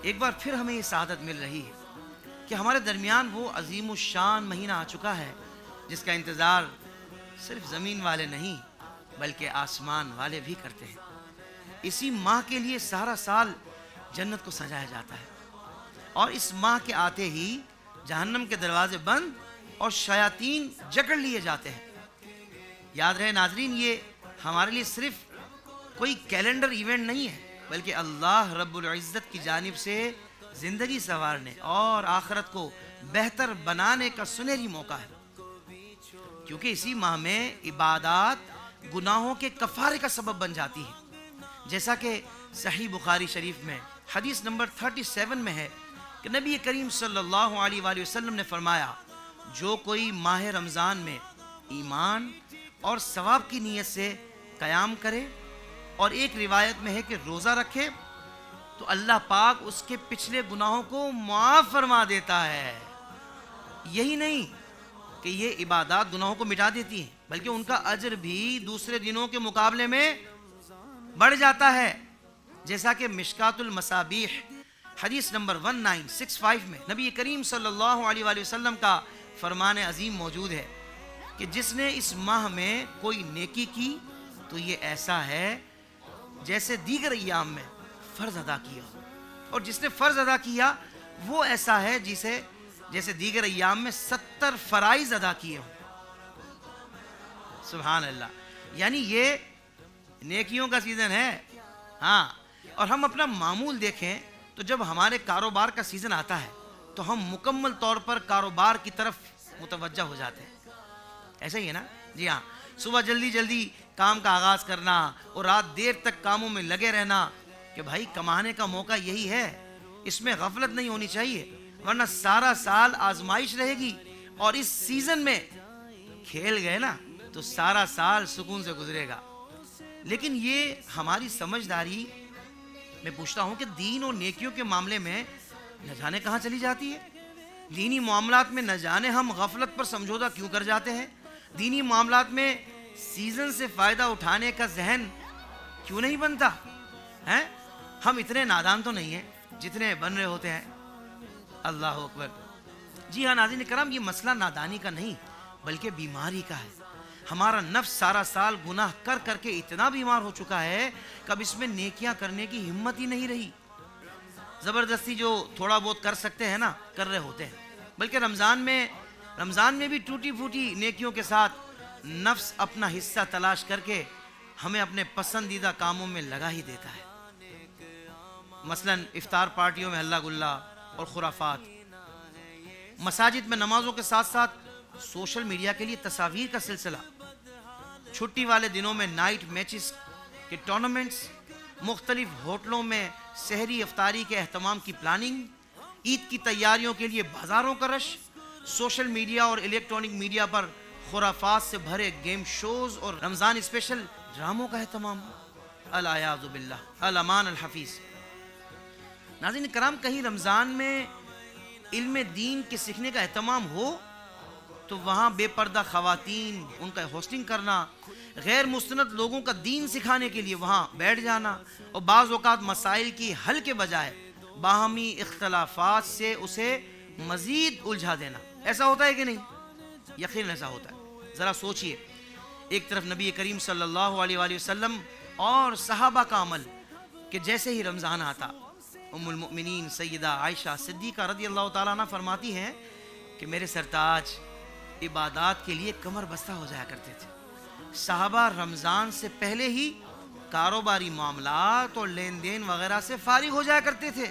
ایک بار پھر ہمیں یہ سعادت مل رہی ہے کہ ہمارے درمیان وہ عظیم الشان مہینہ آ چکا ہے جس کا انتظار صرف زمین والے نہیں بلکہ آسمان والے بھی کرتے ہیں۔ اسی ماہ کے لیے سارا سال جنت کو سجایا جاتا ہے، اور اس ماہ کے آتے ہی جہنم کے دروازے بند اور شیاطین جکڑ لیے جاتے ہیں۔ یاد رہے ناظرین، یہ ہمارے لیے صرف کوئی کیلنڈر ایونٹ نہیں ہے، بلکہ اللہ رب العزت کی جانب سے زندگی سنوارنے اور آخرت کو بہتر بنانے کا سنہری موقع ہے، کیونکہ اسی ماہ میں عبادات گناہوں کے کفارے کا سبب بن جاتی ہے، جیسا کہ صحیح بخاری شریف میں حدیث نمبر 37 میں ہے کہ نبی کریم صلی اللہ علیہ وآلہ وسلم نے فرمایا، جو کوئی ماہ رمضان میں ایمان اور ثواب کی نیت سے قیام کرے، اور ایک روایت میں ہے کہ روزہ رکھے، تو اللہ پاک اس کے پچھلے گناہوں کو معاف فرما دیتا ہے۔ یہی نہیں کہ یہ عبادات گناہوں کو مٹا دیتی ہیں، بلکہ ان کا اجر بھی دوسرے دنوں کے مقابلے میں بڑھ جاتا ہے، جیسا کہ مشکات المصابیح حدیث نمبر 1965 میں نبی کریم صلی اللہ علیہ وآلہ وسلم کا فرمان عظیم موجود ہے کہ جس نے اس ماہ میں کوئی نیکی کی تو یہ ایسا ہے جیسے دیگر ایام میں فرض ادا کیا، اور جس نے فرض ادا کیا وہ ایسا ہے جیسے دیگر ایام میں 70 فرائض ادا کیے ہوں۔ سبحان اللہ، یعنی یہ نیکیوں کا سیزن ہے۔ ہاں، اور ہم اپنا معمول دیکھیں تو جب ہمارے کاروبار کا سیزن آتا ہے تو ہم مکمل طور پر کاروبار کی طرف متوجہ ہو جاتے ہیں، ایسا ہی ہے نا؟ جی ہاں، صبح جلدی جلدی کام کا آغاز کرنا اور رات دیر تک کاموں میں لگے رہنا کہ بھائی کمانے کا موقع یہی ہے، اس میں غفلت نہیں ہونی چاہیے، ورنہ سارا سال آزمائش رہے گی، اور اس سیزن میں کھیل گئے نا تو سارا سال سکون سے گزرے گا۔ لیکن یہ ہماری سمجھداری، میں پوچھتا ہوں کہ دین اور نیکیوں کے معاملے میں نہ جانے کہاں چلی جاتی ہے؟ دینی معاملات میں نہ جانے ہم غفلت پر سمجھوتا کیوں کر جاتے ہیں؟ دینی معاملات میں سیزن سے فائدہ اٹھانے کا ذہن کیوں نہیں بنتا ہیں؟ ہم اتنے نادان تو نہیں ہیں جتنے بن رہے ہوتے ہیں۔ اللہ اکبر۔ جی ہاں ناظرین کرام، یہ مسئلہ نادانی کا نہیں بلکہ بیماری کا ہے۔ ہمارا نفس سارا سال گناہ کر کر کے اتنا بیمار ہو چکا ہے کہ اب اس میں نیکیاں کرنے کی ہمت ہی نہیں رہی۔ زبردستی جو تھوڑا بہت کر سکتے ہیں نا کر رہے ہوتے ہیں، بلکہ رمضان میں بھی ٹوٹی پھوٹی نیکیوں کے ساتھ نفس اپنا حصہ تلاش کر کے ہمیں اپنے پسندیدہ کاموں میں لگا ہی دیتا ہے، مثلا افطار پارٹیوں میں ہلہ گلا اور خرافات، مساجد میں نمازوں کے ساتھ ساتھ سوشل میڈیا کے لیے تصاویر کا سلسلہ، چھٹی والے دنوں میں نائٹ میچز کے ٹورنامنٹس، مختلف ہوٹلوں میں سحری افطاری کے اہتمام کی پلاننگ، عید کی تیاریوں کے لیے بازاروں کا رش، سوشل میڈیا اور الیکٹرانک میڈیا پر خرافات سے بھرے گیم شوز اور رمضان اسپیشل ڈراموں کا اہتمام، العیاذ باللہ، الامان الحفیظ۔ ناظرین کرام، کہیں رمضان میں علم دین کے سیکھنے کا اہتمام ہو تو وہاں بے پردہ خواتین، ان کا ہوسٹنگ کرنا، غیر مستند لوگوں کا دین سکھانے کے لیے وہاں بیٹھ جانا، اور بعض اوقات مسائل کی حل کے بجائے باہمی اختلافات سے اسے مزید الجھا دینا، ایسا ہوتا ہے کہ نہیں؟ یقیناً ایسا ہوتا ہے۔ ذرا سوچئے، ایک طرف نبی کریم صلی اللہ علیہ وآلہ وسلم اور صحابہ کا عمل کہ جیسے ہی رمضان آتا، ام المؤمنین سیدہ عائشہ صدیقہ رضی اللہ تعالیٰ عنہ فرماتی ہیں کہ میرے سرتاج عبادات کے لیے کمر بستہ ہو جایا کرتے تھے۔ صحابہ رمضان سے پہلے ہی کاروباری معاملات اور لین دین وغیرہ سے فارغ ہو جایا کرتے تھے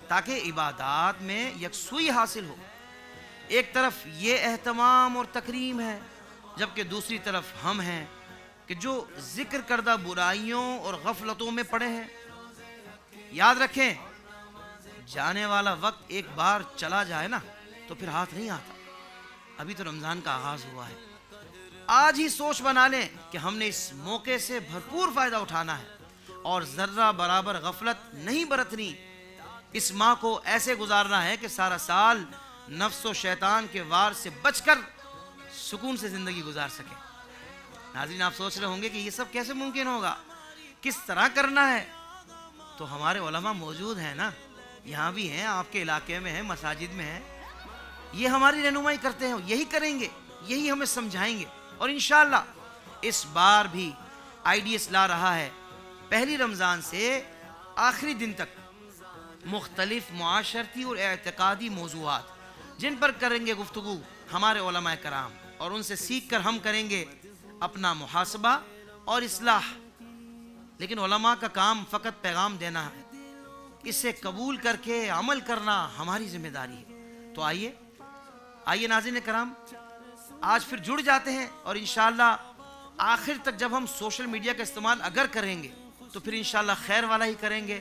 تاکہ عبادات میں یکسوئی حاصل ہو۔ ایک طرف یہ اہتمام اور تکریم ہے، جبکہ دوسری طرف ہم ہیں کہ جو ذکر کردہ برائیوں اور غفلتوں میں پڑے ہیں۔ یاد رکھیں، جانے والا وقت ایک بار چلا جائے نا تو پھر ہاتھ نہیں آتا۔ ابھی تو رمضان کا آغاز ہوا ہے، آج ہی سوچ بنا لیں کہ ہم نے اس موقع سے بھرپور فائدہ اٹھانا ہے اور ذرہ برابر غفلت نہیں برتنی۔ اس ماہ کو ایسے گزارنا ہے کہ سارا سال نفس و شیطان کے وار سے بچ کر سکون سے زندگی گزار سکیں۔ ناظرین آپ سوچ رہے ہوں گے کہ یہ سب کیسے ممکن ہوگا، کس طرح کرنا ہے؟ تو ہمارے علماء موجود ہیں نا، یہاں بھی ہیں, آپ کے علاقے میں ہیں, مساجد میں ہیں, یہ ہماری رہنمائی کرتے ہیں, یہی کریں گے, یہی ہمیں سمجھائیں گے. اور انشاءاللہ اس بار بھی IDS لا رہا ہے پہلی رمضان سے آخری دن تک مختلف معاشرتی اور اعتقادی موضوعات جن پر کریں گے گفتگو ہمارے علماء کرام, اور ان سے سیکھ کر ہم کریں گے اپنا محاسبہ اور اصلاح. لیکن علماء کا کام فقط پیغام دینا ہے, اسے قبول کر کے عمل کرنا ہماری ذمہ داری ہے. تو آئیے ناظرین کرام, آج پھر جڑ جاتے ہیں, اور انشاءاللہ آخر تک جب ہم سوشل میڈیا کا استعمال اگر کریں گے تو پھر انشاءاللہ خیر والا ہی کریں گے,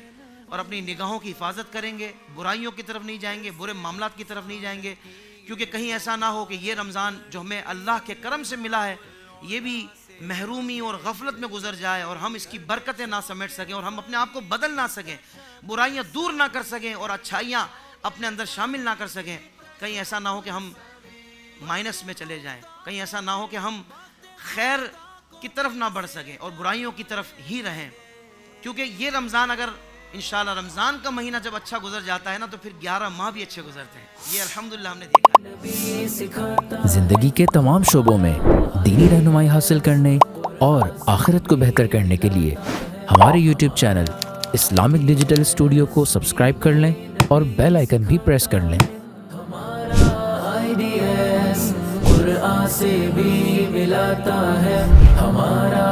اور اپنی نگاہوں کی حفاظت کریں گے, برائیوں کی طرف نہیں جائیں گے, برے معاملات کی طرف نہیں جائیں گے, کیونکہ کہیں ایسا نہ ہو کہ یہ رمضان جو ہمیں اللہ کے کرم سے ملا ہے یہ بھی محرومی اور غفلت میں گزر جائے, اور ہم اس کی برکتیں نہ سمیٹ سکیں, اور ہم اپنے آپ کو بدل نہ سکیں, برائیاں دور نہ کر سکیں, اور اچھائیاں اپنے اندر شامل نہ کر سکیں. کہیں ایسا نہ ہو کہ ہم مائنس میں چلے جائیں, کہیں ایسا نہ ہو کہ ہم خیر کی طرف نہ بڑھ سکیں اور برائیوں کی طرف ہی رہیں. کیونکہ یہ رمضان اگر انشاءاللہ رمضان کا مہینہ جب اچھا گزر جاتا ہے نا, تو پھر 11 ماہ بھی اچھے گزرتے ہیں. یہ الحمدللہ ہم نے دیکھا. زندگی کے تمام شعبوں میں دینی رہنمائی حاصل کرنے اور آخرت کو بہتر کرنے کے لیے ہمارے YouTube channel Islamic digital studio کو سبسکرائب کر لیں اور بیل آئیکن بھی پریس کر لیں. قرآن سے بھی ملاتا ہے ہمارا